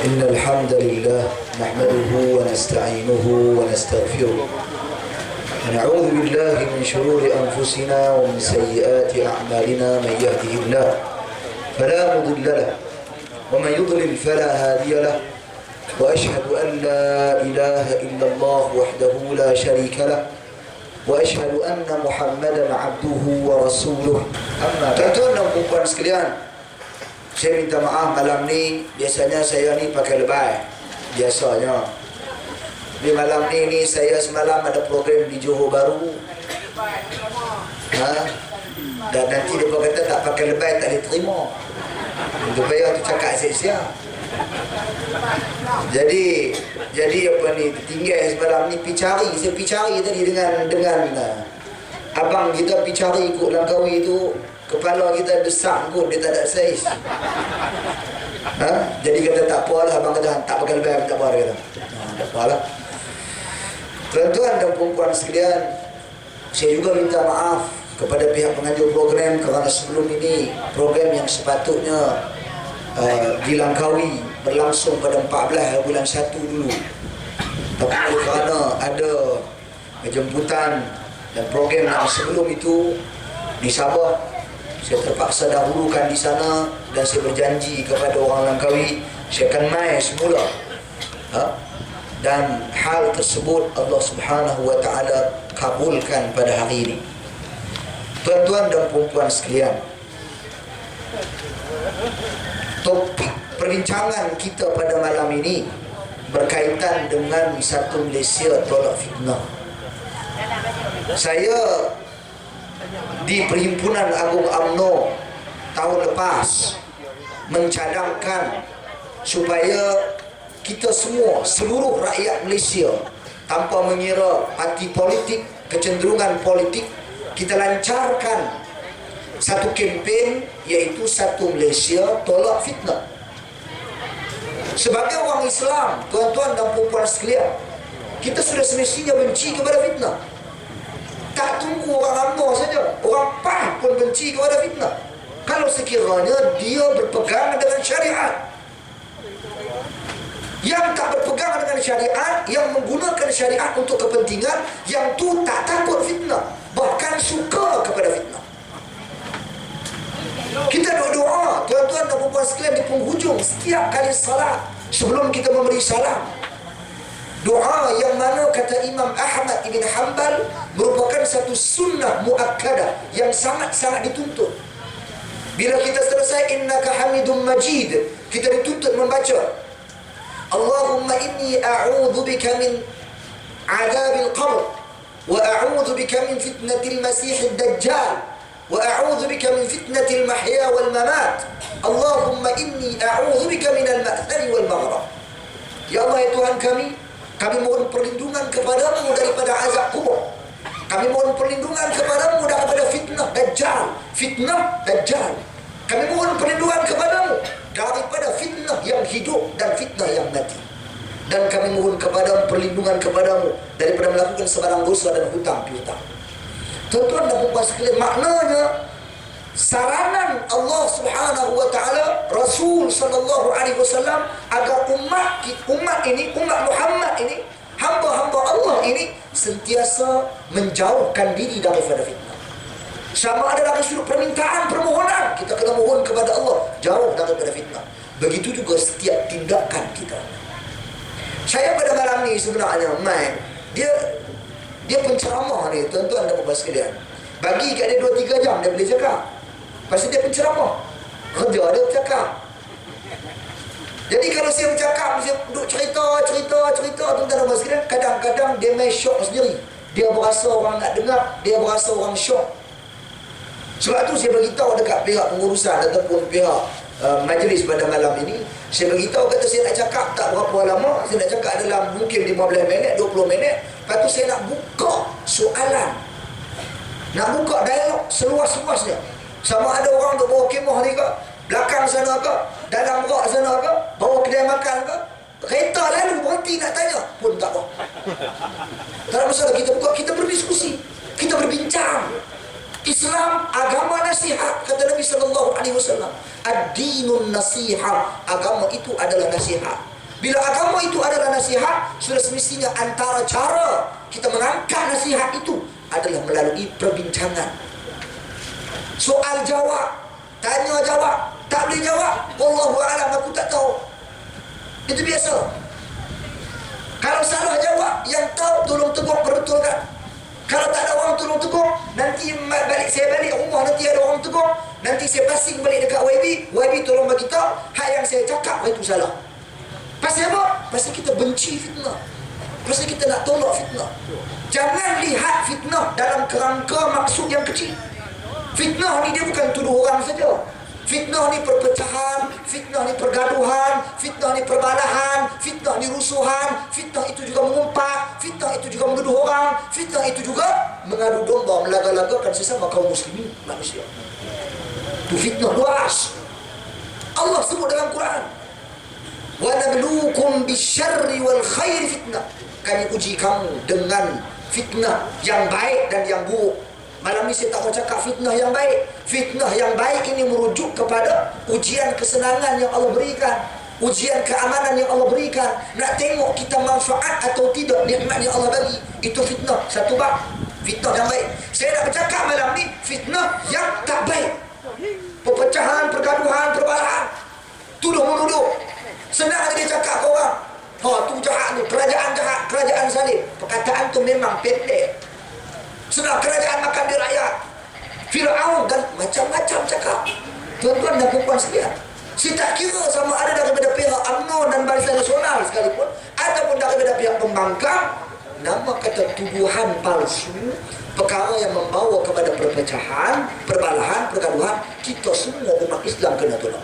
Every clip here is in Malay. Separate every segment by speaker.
Speaker 1: إن الحمد لله نحمده ونستعينه ونستغفره ونعوذ بالله من شرور أنفسنا ومن سيئات أعمالنا. من يهده الله فلا مضل له ومن يضلل فلا هادي له وأشهد أن لا إله إلا الله وحده لا شريك له وأشهد أن محمدا عبده ورسوله. Tuan-tuan dan puan sekalian, saya minta maaf malam ni. Biasanya saya ni pakai lebay biasanya. Di malam ni saya semalam ada program di Johor Bahru. Dan nanti dia kata tak pakai lebay tak diterima. Untuk payah tu cakap sia-sia. Jadi apa ni, tinggal semalam ni saya pergi cari tadi dengan abang kita pergi cari ikut Langkawi tu. Kepala kita desak kot, dia tak ada saiz. Jadi kata tak apalah, abang kata tak pakai lebih, tak apa, dia kata. Tak apalah. Tuan-tuan dan puan-puan sekalian, saya juga minta maaf kepada pihak pengatur program kerana sebelum ini program yang sepatutnya di Langkawi berlangsung pada 14 bulan 1 dulu. Tapi kerana ada jemputan dan program yang sebelum itu di Sabah, saya terpaksa dahulukan di sana dan saya berjanji kepada orang Langkawi saya akan mai semula. Dan hal tersebut Allah Subhanahu wa taala kabulkan pada hari ini. Tuan-tuan dan puan-puan sekalian, topik perbincangan kita pada malam ini berkaitan dengan Satu Malaysia Tolak Fitnah. Saya di Perhimpunan Agung UMNO tahun lepas mencadangkan supaya kita semua, seluruh rakyat Malaysia, tanpa mengira parti politik, kecenderungan politik, kita lancarkan satu kempen, iaitu Satu Malaysia Tolak Fitnah. Sebagai orang Islam, tuan-tuan dan puan-puan sekalian, kita sudah semestinya benci kepada fitnah. Tak tunggu orang UMNO saja, orang PAN pun benci kepada fitnah kalau sekiranya dia berpegang dengan syariat. Yang tak berpegang dengan syariat, yang menggunakan syariat untuk kepentingan, yang tu tak takut fitnah, bahkan suka kepada fitnah. Kita doa, tuan-tuan dan puan-puan sekalian, di penghujung setiap kali salat, sebelum kita memberi salam, doa yang mana kata Imam Ahmad ibn Hanbal merupakan satu sunnah muakkadah yang sangat-sangat dituntut. Bila kita selesai innaka hamidum majid, kita dituntut membaca Allahumma inni a'udzu bika min adzabil qabr wa a'udzu bika min fitnatil masiihid dajjal wa a'udzu bika min fitnatil mahya wal mamat. Allahumma inni a'udzu bika minal ma'thari wal maghrib. Ya Allah, ya Tuhan kami mohon perlindungan kepadamu daripada azab kubur. Kami mohon perlindungan kepadamu daripada fitnah Dajjal. Kami mohon perlindungan kepadamu daripada fitnah yang hidup dan fitnah yang mati. Dan kami mohon perlindungan kepadamu daripada melakukan sebarang dosa dan hutang piutang. Tuan-tuan dan puan sekalian, maknanya saranan Allah Subhanahu wa taala, Rasul sallallahu alaihi wasallam, agar umat Muhammad ini, hamba-hamba Allah ini sentiasa menjauhkan diri daripada fitnah. Sama ada dalam sudut permintaan, permohonan, kita kena mohon kepada Allah jauh daripada fitnah. Begitu juga setiap tindakan kita. Saya pada malam ni sebenarnya dia penceramah ni, tuan-tuan dan puan sekalian. Bagi kat dia 2-3 jam dia boleh cakap. Pasal dia penceramah, kerja dia bercakap. Jadi kalau saya bercakap, saya duduk cerita, tuan-tuan dan puan sekalian, kadang-kadang dia main syok sendiri. Dia berasa orang nak dengar, dia berasa orang syok. Sebab tu saya beritahu dekat pihak pengurusan ataupun pihak majlis pada malam ini, saya beritahu, kata saya nak cakap tak berapa lama, saya nak cakap dalam mungkin 15 minit, 20 minit. Lepas tu saya nak buka soalan, nak buka dialog seluas-luasnya. Sama ada orang duk bawa kemah ni ke, belakang sana ke, dalam rak sana ke, bawa kedai makan ke, kereta lalu berhenti nak tanya pun tak apa. Tak ada masalah, kita buka, kita berdiskusi, kita berbincang. Islam agama nasihat, kata Nabi sallallahu alaihi wasallam. Ad-dinun nasihat, agama itu adalah nasihat. Bila agama itu adalah nasihat, sudah semestinya antara cara kita mengangkat nasihat itu adalah melalui perbincangan. Soal jawab, tanya jawab, tak boleh jawab, wallahu a'lam, aku tak tahu. Itu biasa. Kalau salah jawab, yang tahu tolong tegur, perbetulkan. Kalau tak ada orang tolong tegur, nanti saya balik rumah, nanti ada orang tegur, nanti saya passing balik dekat YB tolong bagi tahu hak yang saya cakap itu salah. Pasal apa? Pasal kita benci fitnah. Pasal kita nak tolak fitnah. Jangan lihat fitnah dalam kerangka maksud yang kecil. Fitnah ni dia bukan tuduh orang saja. Fitnah ni perpecahan, fitnah ni pergaduhan, fitnah ni perbalahan, fitnah ni rusuhan, fitnah itu juga mengumpat, fitnah itu juga menuduh orang, fitnah itu juga mengadu domba, melaga-lagakan sesama kaum muslimin manusia. Itu fitnah luas. Allah sebut dalam Quran, wa nabluukum bisyarri wal khairi fitnah. Kami uji kamu dengan fitnah yang baik dan yang buruk. Malam ni saya tak mau cakap fitnah yang baik. Fitnah yang baik ini merujuk kepada ujian kesenangan yang Allah berikan, ujian keamanan yang Allah berikan. Nak tengok kita manfaat atau tidak nikmat yang Allah bagi. Itu fitnah. Satu bab fitnah yang baik. Saya nak bercakap malam ni fitnah yang tak baik. Perpecahan, pergaduhan, perbalahan, tuduh-menuduh. Senang dia cakap ke orang, tu jahat tu, kerajaan jahat, kerajaan zalim. Perkataan tu memang pendek. Senang kerajaan makan di rakyat, Fir'aun dan macam-macam cakap. Tuan-tuan dan puan sekalian, saya tak kira sama ada daripada pihak UMNO dan Barisan Nasional sekalipun, ataupun daripada pihak pembangkang, nama kata tuduhan palsu, perkara yang membawa kepada perpecahan, perbalahan, pergaduhan, kita semua umat Islam kena tolak.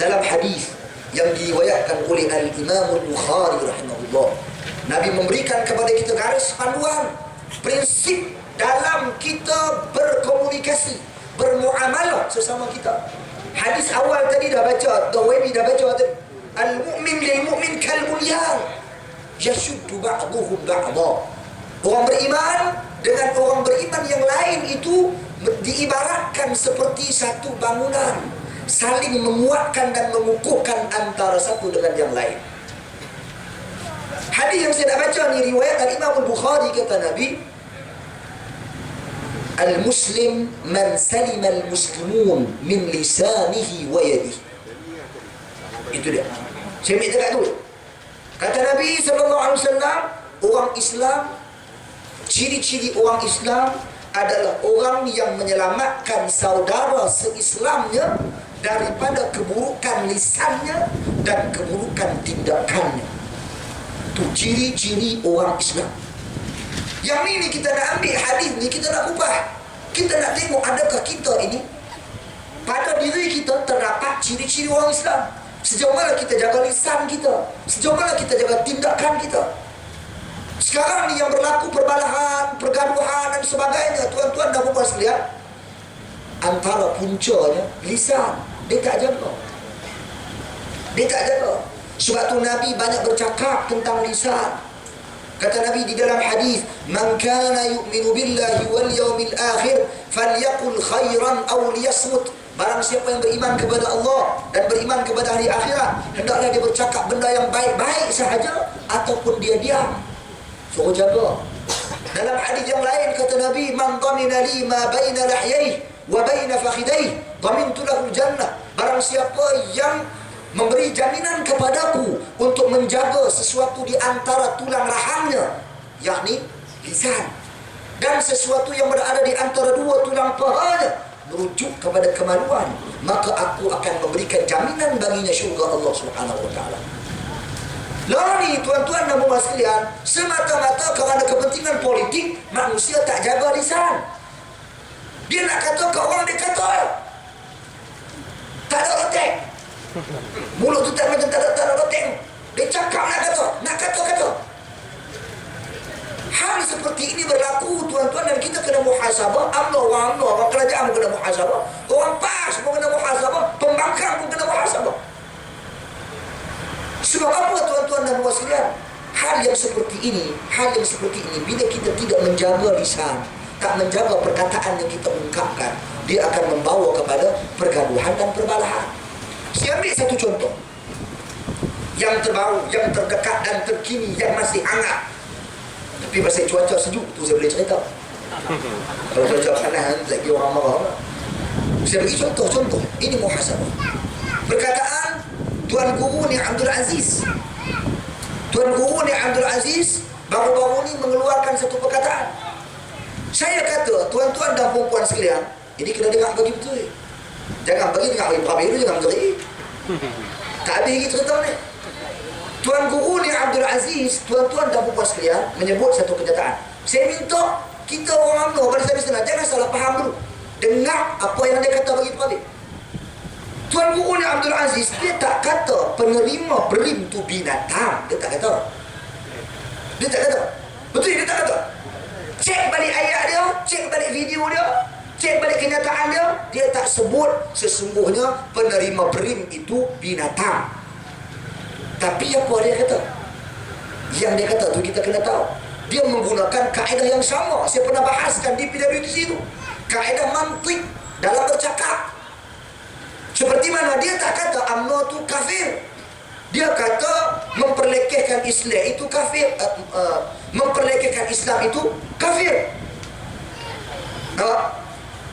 Speaker 1: Dalam hadis yang diriwayatkan oleh Al-Imam Al-Bukhari rahimahullah, Nabi memberikan kepada kita garis panduan, prinsip dalam kita berkomunikasi, bermuamalah sesama kita. Hadis awal tadi dah baca, Dawawi dah baca tadi. Al-mu'min lil mu'min kal bunyan yashuddu ba'duhum ba'dha. Orang beriman dengan orang beriman yang lain itu diibaratkan seperti satu bangunan, saling menguatkan dan mengukuhkan antara satu dengan yang lain. Hadis yang saya nak baca ni riwayat Al-Imam Al-Bukhari, kata Nabi, Al-Muslim man salima al-muslimun min lisanihi wa yadihi. Itu dia. Saya ambil dekat tu. Kata Nabi SAW, orang Islam, ciri-ciri orang Islam adalah orang yang menyelamatkan saudara se-Islamnya daripada keburukan lisannya dan keburukan tindakannya. Itu ciri-ciri orang Islam. Yang ni kita nak ambil hadis ni, kita nak ubah. Kita nak tengok adakah kita ini pada diri kita terdapat ciri-ciri orang Islam. Sejauh mana kita jaga lisan kita, sejauh mana kita jaga tindakan kita. Sekarang ni yang berlaku perbalahan, pergaduhan dan sebagainya, tuan-tuan dan puan sekalian, antara puncanya lisan. Dia tak jaga. Dia tak jaga. Sebab tu Nabi banyak bercakap tentang lisan. Kata Nabi di dalam hadis, "Man kana yu'minu billahi wal yawmil akhir falyaqul khairan aw liyasmut." Barang siapa yang beriman kepada Allah dan beriman kepada hari akhirat, hendaklah dia bercakap benda yang baik-baik sahaja ataupun dia diam. Suruh jaga. Dalam hadis yang lain kata Nabi, "Man dhamina li ma baina lahyayhi wa baina fakhidayhi, dhamintu lahu jannah." Barang siapa yang memberi jaminan kepadaku untuk menjaga sesuatu di antara tulang rahangnya, yakni lisan, dan sesuatu yang berada di antara dua tulang pahanya, merujuk kepada kemaluan, maka aku akan memberikan jaminan baginya syurga Allah Subhanahu wa taala. Lah ni tuan-tuan dan puan sekalian, semata-mata kerana kepentingan politik, manusia tak jaga lisan. Dia nak kata ke orang, dia kata tak ada otak. Mulut tu tak macam tak ada otak. Dia cakap nak kata. Hal seperti ini berlaku tuan-tuan, dan kita kena muhasabah. Orang kerajaan pun kena muhasabah, orang PAS pun kena muhasabah, pembangkang pun kena muhasabah. Sebab apa tuan-tuan dan puan sekalian? Hal yang seperti ini, bila kita tidak menjaga lisan, tak menjaga perkataan yang kita ungkapkan, dia akan membawa kepada pergaduhan dan perbalahan. Saya ambil satu contoh. yang terbaru, yang terdekat dan terkini, yang masih hangat. Tapi pasal cuaca sejuk tu saya boleh cerita. Kalau cuaca panas lagi orang marah. Saya bagi contoh-contoh. Ini muhasabah. Perkataan Tuan Guru ni Abdul Aziz. Tuan Guru ni Abdul Aziz baru-baru ni mengeluarkan satu perkataan. Saya kata, tuan-tuan dan perempuan sekalian, ini kena dengar bagi betul. Jangan bagi dengar bagi perhabis dulu, jangan menjerit. Tak habis lagi cerita ni. Tuan Guru ni Abdul Aziz, tuan-tuan dan perempuan sekalian, menyebut satu kenyataan. Saya minta kita orang UMNO pada sana jangan salah faham dulu. Dengar apa yang dia kata bagi perhabis. Tuan Guru ni Abdul Aziz, dia tak kata penerima berim tu binatang. Dia tak kata. Dia tak kata. Betul dia tak kata. Cek balik ayat dia, cek balik video dia, cek balik kenyataan dia, dia tak sebut sesungguhnya penerima berim itu binatang. Tapi apa dia kata? Yang dia kata tu kita kena tahu. Dia menggunakan kaedah yang sama. Saya pernah bahaskan di PWTC itu. Kaedah mantik dalam bercakap. Seperti mana dia tak kata UMNO tu kafir. Dia kata memperlekehkan Islam itu kafir, memperlekehkan Islam itu kafir.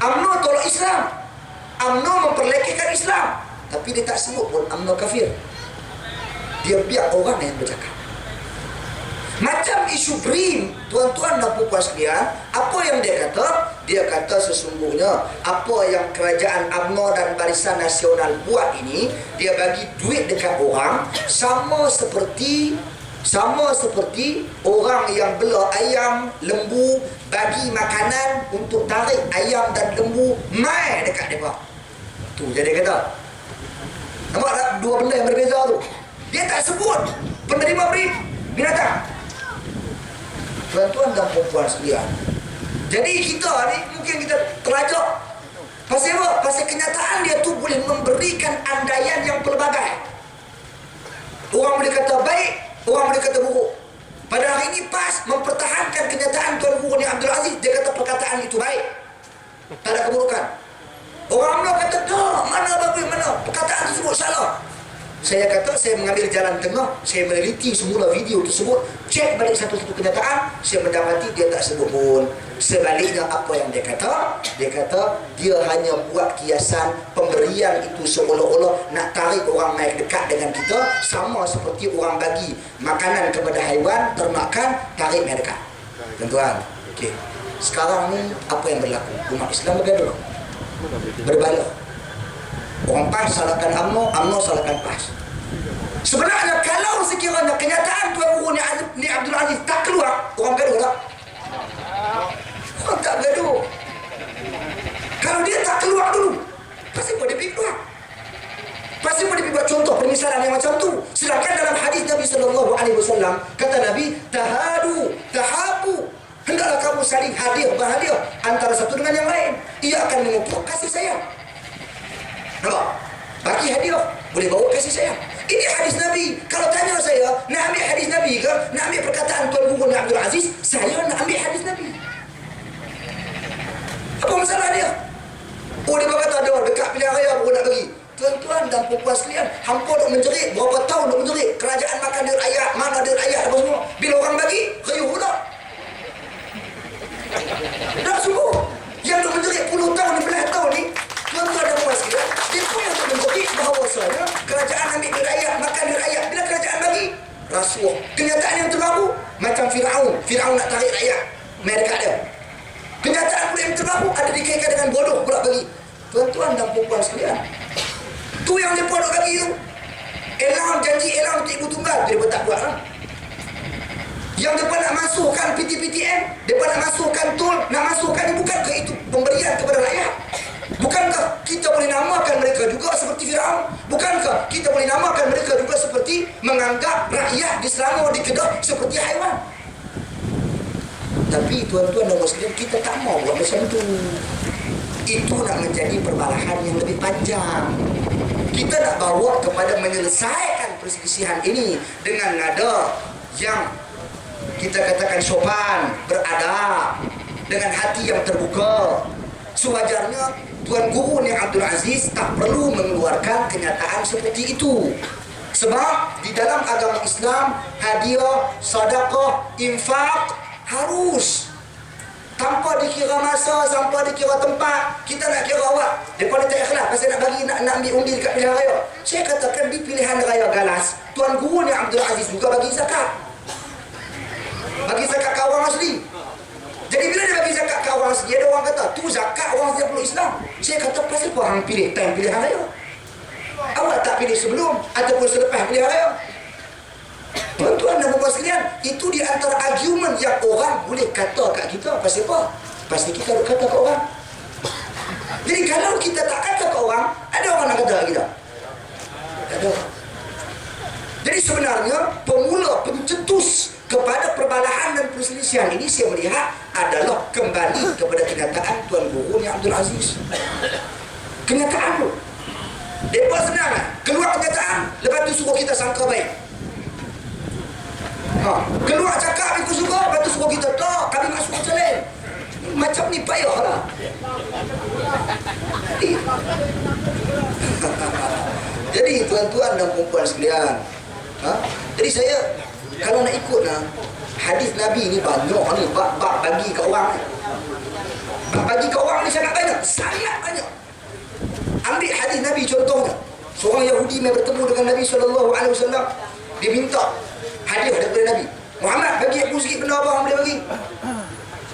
Speaker 1: UMNO tolak Islam, UMNO memperlekehkan Islam, tapi dia tak sebut pun UMNO kafir. Dia biar orang yang bercakap. Macam isu BRIM, tuan-tuan dan puan sekalian, apa yang dia kata? Dia kata sesungguhnya apa yang kerajaan UMNO dan Barisan Nasional buat ini, dia bagi duit dekat orang sama seperti orang yang bela ayam, lembu, bagi makanan untuk tarik ayam dan lembu mai dekat mereka. Tu jadi dia kata. Nampak tak dua benda yang berbeza tu? Dia tak sebut penerima BRIM binatang. Tuan-tuan dan perempuan sekalian, jadi kita ni mungkin kita terlajak. Pasal apa? Pasal kenyataan dia tu boleh memberikan andaian yang pelbagai. Orang boleh kata baik, orang boleh kata buruk. Pada hari ini PAS mempertahankan kenyataan Tuan Guru ni Abdul Aziz. Dia kata perkataan itu baik, tak ada keburukan. Orang UMNO kata tak, mana bagus, mana perkataan tersebut salah. Saya kata saya mengambil jalan tengah. Saya meneliti semula video tersebut, cek balik satu-satu kenyataan. Saya mendapati dia tak sebut pun. Sebaliknya apa yang dia kata dia hanya buat kiasan pemberian itu seolah-olah nak tarik orang mai dekat dengan kita, sama seperti orang bagi makanan kepada haiwan ternakan, tarik mai dekat. Tuan-tuan, okey. Sekarang ni apa yang berlaku? Umat Islam bergaduh, berbalah. Orang PAS salahkan UMNO, UMNO salahkan PAS. Sebenarnya kalau sekiranya kenyataan Tuan Guru ni Abdul Aziz tak keluar, orang gaduh tak? Orang tak gaduh. Kalau dia tak keluar dulu, pasti boleh pergi keluar. Pasti boleh buat contoh permisalan yang macam tu. Sedangkan dalam hadis Nabi SAW, kata Nabi, tahadu, tahabu. Hendaklah kamu saling hadir, berhadiah antara satu dengan yang lain. Ia akan mengukur kasih sayang. Nampak? Bagi hadiah, boleh bawa kasih sayang. Ini hadis Nabi. Kalau tanya saya, nak ambil hadis Nabi ke? Nak ambil perkataan Tuan Guru Abdul Aziz? Saya nak ambil hadis Nabi. Apa masalah dia? Oh, dia berkata ada dekat pilihan raya baru nak bagi. Tuan-tuan dan perempuan sekalian, hampa duk menjerit, berapa tahun duk menjerit, kerajaan makan duit rakyat, mana duit rakyat, apa semua. Bila orang bagi, riuh pula. Dah sungguh. Yang duk menjerit puluh tahun, 15 tahun ni, tuan-tuan dan perempuan sekalian, dia pun yang duk menjerit bahawasanya kerajaan ambil duit rakyat, makan duit rakyat. Bila kerajaan bagi, rasuah. Kenyataan yang terbaru, macam Firaun nak tarik rakyat, mai dekat dia. Kenyataan pula yang terbaru ada dikaitkan dengan bodoh pula bagi. Tuan-tuan dan perempuan sekalian, tu yang mereka nak bagi tu, janji elang untuk ibu tunggal, dia tak buat lah. Yang mereka nak masukkan PTPTN, mereka nak masukkan tol, nak masukkan ni, bukankah itu pemberian kepada rakyat? Bukankah kita boleh namakan mereka juga seperti Firaun? Bukankah kita boleh namakan mereka juga seperti menganggap rakyat di Selangor, di Kedah seperti haiwan? Tapi tuan-tuan dan sekalian, kita tak mau buat macam tu. Itu nak menjadi perbalahan yang lebih panjang. Kita nak bawa kepada menyelesaikan perselisihan ini dengan nada yang kita katakan sopan, beradab, dengan hati yang terbuka. Sewajarnya Tuan Guru ni Abdul Aziz tak perlu mengeluarkan kenyataan seperti itu. Sebab di dalam agama Islam, hadiah, sedekah, infak harus. Tanpa dikira masa, tanpa dikira tempat, kita nak kira awak. Depa tak ikhlas pasal nak bagi nak ambil undi dekat pilihan raya. Saya katakan di pilihan raya Galas, Tuan Guru ni Abdul Aziz juga bagi zakat. Bagi zakat ke orang asli. Jadi bila dia bagi zakat ke orang asli, ada orang kata, tu zakat orang asli peluk Islam. Saya kata pasal apa hang pilih time pilihan raya? Awak tak pilih sebelum ataupun selepas pilihan raya? Tuan-tuan dan puan sekalian, itu di antara argumen yang orang boleh kata kat kita. Pasal apa? Pasal kita nak kata kat orang. Jadi kalau kita tak kata kat orang, ada orang nak kata kat kita? Tak ada. Jadi sebenarnya pemula, pencetus kepada perbalahan dan perselisihan ini saya melihat adalah kembali kepada kenyataan Tuan Guru ni Abdul Aziz. Kenyataan tu. Mereka senang keluar kenyataan, lepas tu suruh kita sangka baik. Keluar cakap aku suka, lepas tu suruh kita tak, kami tak suka macam lain. Macam ni payah lah. Jadi tuan-tuan dan perempuan sekalian, jadi saya kalau nak ikut hadis Nabi ni banyak ni, bab bagi ke orang ni. Bagi ke orang ni sangat banyak, sangat banyak. Ambil hadis Nabi contohnya. Seorang Yahudi yang bertemu dengan Nabi SAW, dia minta hadiah daripada Nabi. Muhammad, bagi aku sikit benda apa yang boleh bagi?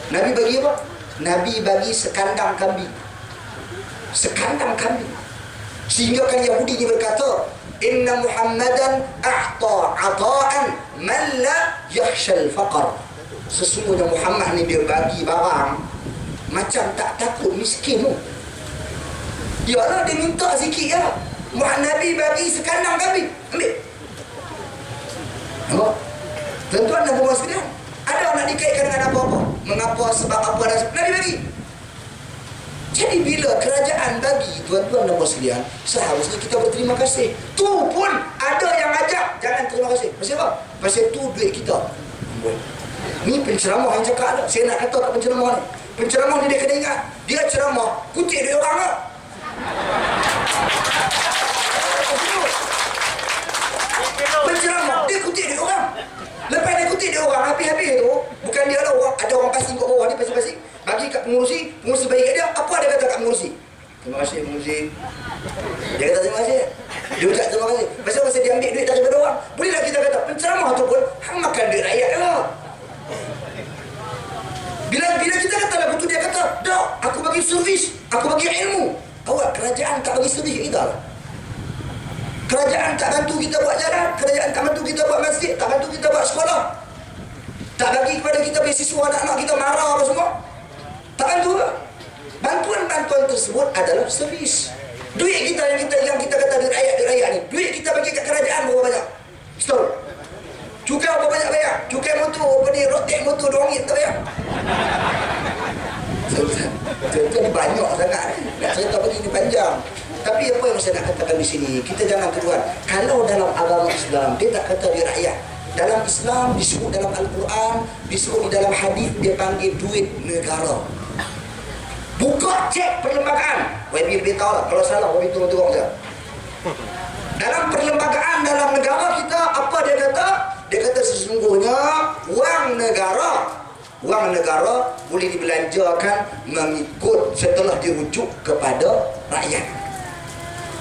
Speaker 1: Nabi bagi apa? Nabi bagi sekandang kambing. Sekandang kambing. Sehingga kan Yahudi ni berkata, Inna Muhammadan a'ta ata'an man la yakhshal faqar. Sesungguhnya Muhammad ni dia bagi barang macam tak takut miskin tu. Yalah, dia minta sikit ya. Nabi bagi sekandang kambing. Ambil. Nampak? Tuan-tuan dan puan sekalian, ada nak dikaitkan dengan apa-apa? Mengapa, sebab apa dan sebab Nabi bagi. Jadi bila kerajaan bagi, tuan-tuan dan puan sekalian, seharusnya kita berterima kasih. Tu pun ada yang ajak jangan terima kasih. Pasal apa? Pasal tu duit kita. Ni penceramah yang cakap lah. Saya nak kata kat penceramah ni. Penceramah ni dia kena ingat, dia ceramah kutip duit orang lah. Penceramah dia kutip duit orang. Lepas dia kutip duit orang habis-habis tu, bukan dia lah, ada orang pasing kat bawah ni, pasing-pasing bagi kat pengurusi bagi kat dia. Apa dia kata kat pengurusi? Terima kasih pengurusi. Dia kata terima kasih. Dia ucap terima kasih. Pasal dia ambil duit daripada orang. Bolehlah kita kata penceramah tu pun hang makan duit rakyat lah. Bila kita kata lah betul, dia kata, "Dak, aku bagi servis, aku bagi ilmu." Awak kerajaan tak bagi servis kita lah. Kerajaan tak bantu kita buat jalan, kerajaan tak bantu kita buat masjid, tak bantu kita buat sekolah, tak bagi kepada kita beasiswa anak-anak kita marah apa semua. Tak bantu lah. Bantuan-bantuan tersebut adalah servis. Duit kita yang kita kata duit rakyat ni, duit kita bagi kat kerajaan berapa banyak? Setahun. Cukai berapa banyak bayar? Cukai motor, apa ni, rotek motor RM2 tak bayar. Itu ni banyak sangat. Nak cerita begini panjang. Tapi apa yang saya nak katakan di sini, kita jangan keluar. Kalau dalam agama Islam, dia tak kata dia rakyat. Dalam Islam disebut dalam Al-Quran, disebut di dalam hadis, dia panggil duit negara. Buka cek perlembagaan. Wabi lebih tahu lah. Kalau salah, Wabi turun-turun saja. Dalam perlembagaan dalam negara kita, apa dia kata? Dia kata sesungguhnya wang negara boleh dibelanjakan mengikut setelah dirujuk kepada rakyat.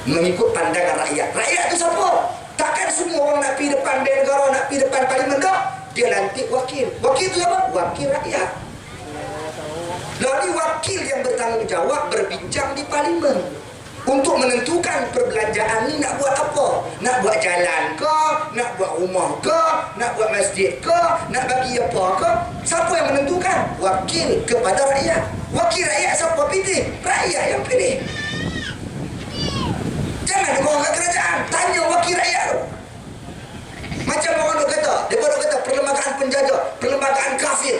Speaker 1: Mengikut pandangan rakyat. Rakyat itu siapa? Takkan semua orang nak pergi depan Bel negara, nak pergi depan parlimen tak? Dia lantik wakil. Wakil itu siapa? Wakil rakyat. Lalu wakil yang bertanggungjawab berbincang di parlimen untuk menentukan perbelanjaan ni nak buat apa. Nak buat jalan ke, nak buat rumah ke, nak buat masjid ke, nak bagi apa ke. Siapa yang menentukan? Wakil kepada rakyat. Wakil rakyat siapa pilih? Rakyat yang pilih. Jangan dia bawa ke kerajaan, tanya wakil rakyat tu. Macam orang duk kata, dia baru kata perlembagaan penjajah, perlembagaan kafir.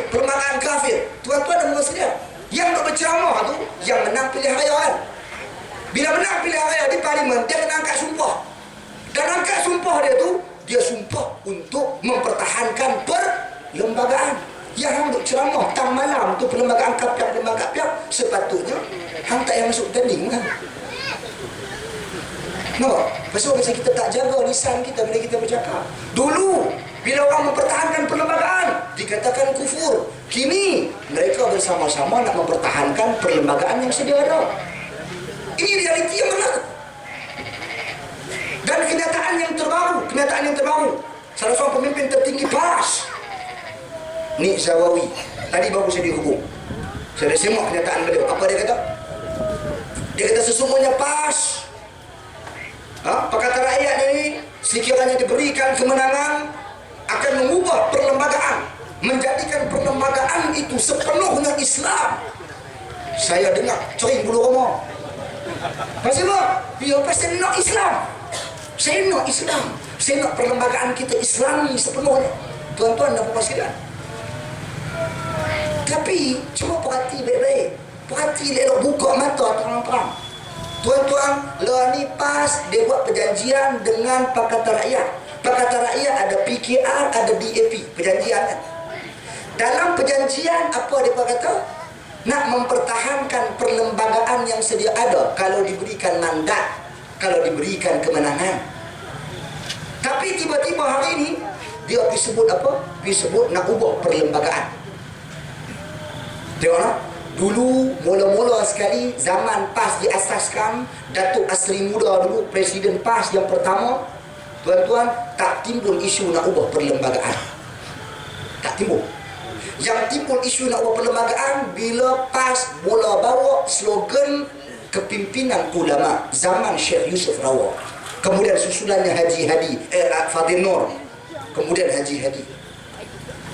Speaker 1: Tuan-tuan dan puan sekalian, yang duk berceramah tu yang menang pilihan raya kan. Bila menang pilihan raya di parlimen, dia kena angkat sumpah. Dan angkat sumpah dia tu, dia sumpah untuk mempertahankan perlembagaan. Yang hang duk ceramah tang malam tu perlembagaan kapiak, sepatutnya hang tak yang masuk tanding kan. No, pasal kita tak jaga lisan kita bila kita bercakap. Dulu bila orang mempertahankan perlembagaan dikatakan kufur. Kini mereka bersama-sama nak mempertahankan perlembagaan yang sedia ada. Ini realiti yang berlaku. Dan kenyataan yang terbaru. Salah seorang pemimpin tertinggi PAS, Nik Zawawi, tadi baru saya dihubung. Saya dah simak kenyataan beliau. Apa dia kata? Dia kata sesungguhnya PAS, Pakatan Rakyat ini sekiranya diberikan kemenangan akan mengubah perlembagaan, menjadikan perlembagaan itu sepenuhnya Islam. Saya dengar coring bulu roma. Pasal apa? Dia pasal nak Islam. Saya nak Islam. Saya nak perlembagaan kita Islami sepenuhnya. Tuan-tuan dan puan sekalian. Tapi cuma perhati baik-baik. Perhati elok, buka mata terang-terang. Tuan-tuan, lah ni PAS dia buat perjanjian dengan Pakatan Rakyat. Pakatan Rakyat ada PKR, ada DAP, perjanjian kan. Dalam perjanjian apa dia kata? Nak mempertahankan perlembagaan yang sedia ada kalau diberikan mandat, kalau diberikan kemenangan. Tapi tiba-tiba hari ini dia pergi sebut apa? Pergi sebut nak ubah perlembagaan. Tengoklah. Dulu mula-mula sekali zaman PAS diasaskan, Datuk Asri Muda dulu Presiden PAS yang pertama, tuan-tuan, tak timbul isu nak ubah perlembagaan. Tak timbul. Yang timbul isu nak ubah perlembagaan bila PAS mula bawa slogan kepimpinan ulama zaman Syekh Yusuf Rawak. Kemudian susulannya Haji Hadi, Fadil Nur. Kemudian Haji Hadi.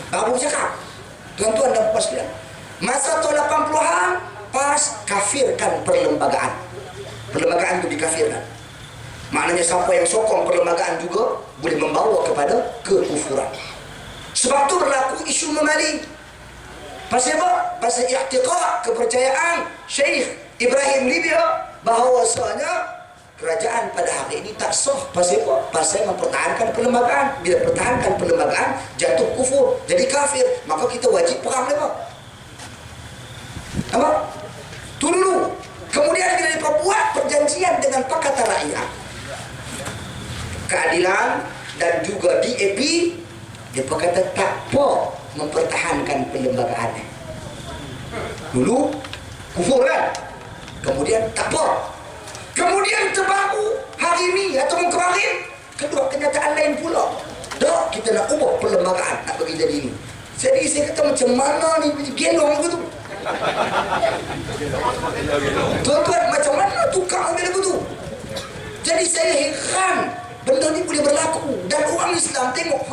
Speaker 1: Baru cakap, tuan-tuan dan puan sekalian, masa tahun 80-an PAS kafirkan perlembagaan. Perlembagaan itu dikafirkan. Maknanya siapa yang sokong perlembagaan juga boleh membawa kepada kekufuran. Sebab tu berlaku isu memali. Pasal apa? Pasal i'tiqad, kepercayaan Syekh Ibrahim Libya bahawasanya kerajaan pada hari ini tak sah. Pasal apa? Pasal mempertahankan perlembagaan. Bila pertahankan perlembagaan jatuh kufur, jadi kafir, maka kita wajib perang mereka. Apa? Itu dulu. Kemudian bila diperbuat perjanjian dengan Pakatan Rakyat, Keadilan dan juga DAP, dia berkata tak apa mempertahankan perlembagaan. Dulu kufur kan? Kemudian tak apa. Kemudian terbaru hari ini atau kemarin kedua kenyataan lain pula. Dah kita nak ubah perlembagaan, nak bagi jadi ini. Jadi saya kata macam mana ni gelong begitu. Tuan-tuan, macam mana tukar dia begitu? Jadi saya heran benda ni boleh berlaku dan orang Islam tengok.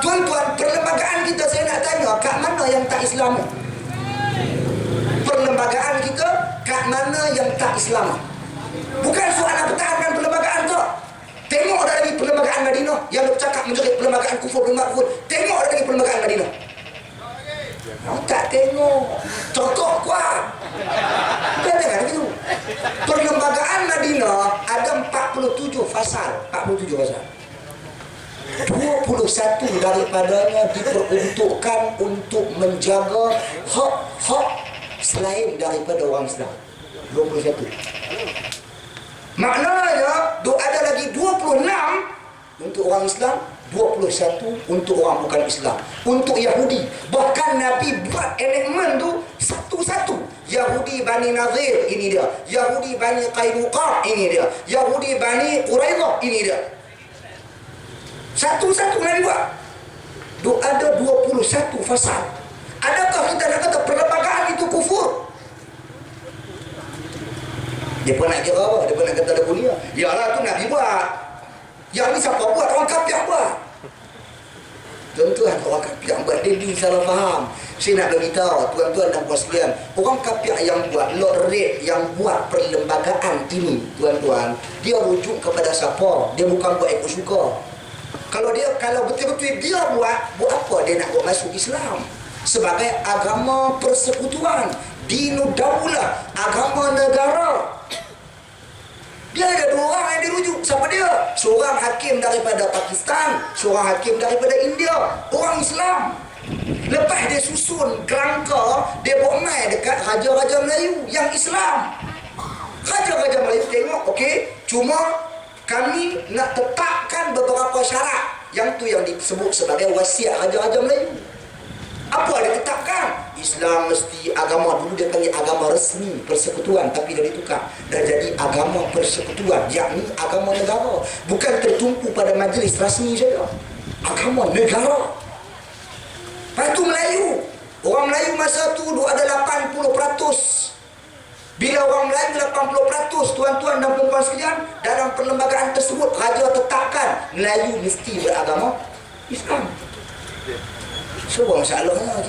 Speaker 1: Tuan-tuan, perlembagaan kita saya nak tanya, kat mana yang tak Islam? Perlembagaan kita kat mana yang tak Islam? Bukan soal nak pertahankan perlembagaan tu. Tengok ada lagi perlembagaan Madinah yang bercakap menjerit perlembagaan kufur. Tengok ada lagi perlembagaan Madinah. Tak tengok, cokok kuat. Dia tengok begitu. Perlembagaan Madinah ada 47 fasal. 21 daripadanya diperuntukkan untuk menjaga hak-hak selain daripada orang Islam. 21. Maknanya ada lagi 26 untuk orang Islam, 21 untuk orang bukan Islam. Untuk Yahudi, bahkan Nabi buat elemen tu satu-satu. Yahudi Bani Nazir, ini dia. Yahudi Bani Qainuqa, ini dia. Yahudi Bani Quraidah, ini dia. Satu-satu Nabi buat. Ada 21 fasal. Adakah kita nak kata perlembagaan itu kufur? Dia pun nak kira apa? Dia pun nak kata ada dunia. Yalah tu Nabi buat. Yang ni siapa buat? Orang kafir buat. Tuan-tuan, orang kafir buat, dia salah faham. Saya nak beritahu tuan-tuan dan puan sekalian, orang kafir yang buat Lord Reid, yang buat perlembagaan ini, tuan-tuan, dia rujuk kepada siapa? Dia bukan buat ikut suka. Kalau betul-betul dia buat apa? Dia nak buat masuk Islam sebagai agama persekutuan, dinu daulah, agama negara. Dia ada dua orang yang dirujuk. Siapa dia? Seorang hakim daripada Pakistan, seorang hakim daripada India, orang Islam. Lepas dia susun kerangka, dia buat mai dekat Raja-Raja Melayu yang Islam. Raja-Raja Melayu tengok, okey, cuma kami nak tetapkan beberapa syarat. Yang tu yang disebut sebagai wasiat Raja-Raja Melayu. Apa dia tetapkan? Islam mesti agama, dulu dia panggil agama resmi persekutuan, tapi dah ditukar, dah jadi agama persekutuan, yakni agama negara, bukan tertumpu pada majlis rasmi saja, agama negara. Lepas tu Melayu, orang Melayu masa tu ada 80%. Bila orang Melayu 80%, tuan-tuan dan puan-puan sekalian, dalam perlembagaan tersebut raja tetapkan Melayu mesti beragama Islam. So masalahnya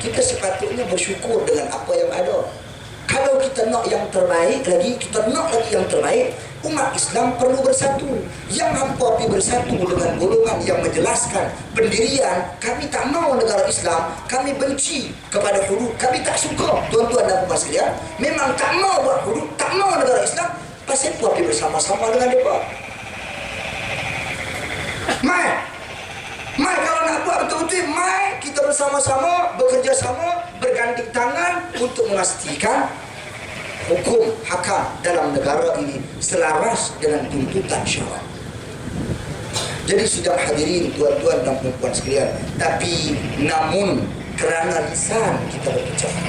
Speaker 1: kita sepatutnya bersyukur dengan apa yang ada. Kalau kita nak yang terbaik lagi, kita nak lagi yang terbaik, umat Islam perlu bersatu. Yang hampa pergi bersatu dengan golongan yang menjelaskan pendirian kami tak mau negara Islam, kami benci kepada hudud, kami tak suka, tuan-tuan dan puan sekalian, memang tak mau buat hudud, tak mau negara Islam, pasal apa pergi bersama-sama dengan mereka? Mai kalau nak buat betul-betul, mai kita bersama-sama, bekerjasama, berganding tangan untuk memastikan hukum hakam dalam negara ini selaras dengan tuntutan syarak. Jadi sidang hadirin tuan-tuan dan puan-puan sekalian, tapi namun kerana lisan kita berbicara.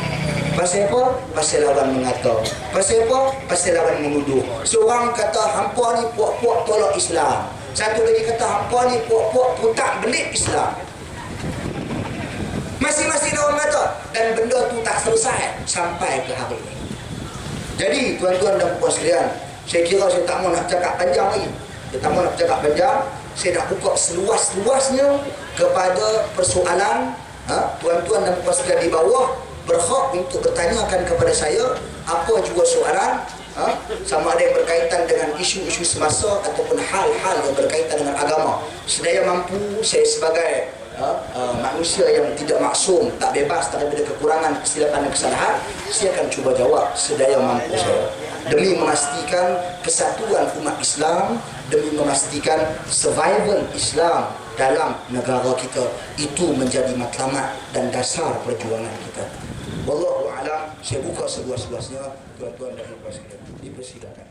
Speaker 1: Pasal apa? Pasal lawan mengata. Pasal apa? Pasal lawan menuduh. Seorang kata hampa ni puak-puak tolak Islam. Satu lagi kata hampa ni puak-puak putak belit Islam. Masing-masing orang kata, dan benda tu tak selesai sampai ke hari ini. Jadi tuan-tuan dan puan sekalian, saya kira saya tak mau nak cakap panjang lagi. Saya tak mau nak cakap panjang. Saya nak buka seluas-luasnya kepada persoalan. Tuan-tuan dan puan sekalian di bawah berhak untuk bertanyakan kepada saya apa juga soalan. Sama ada yang berkaitan dengan isu-isu semasa ataupun hal-hal yang berkaitan dengan agama. Sedaya mampu saya sebagai manusia yang tidak maksum, tak bebas daripada kekurangan, kesilapan dan kesalahan, saya akan cuba jawab sedaya mampu saya, demi memastikan kesatuan umat Islam, demi memastikan survival Islam dalam negara kita itu menjadi matlamat dan dasar perjuangan kita. Wallahu a'lam. Saya buka seluas-luasnya, tuan-tuan dan puan sekalian, dipersilakan.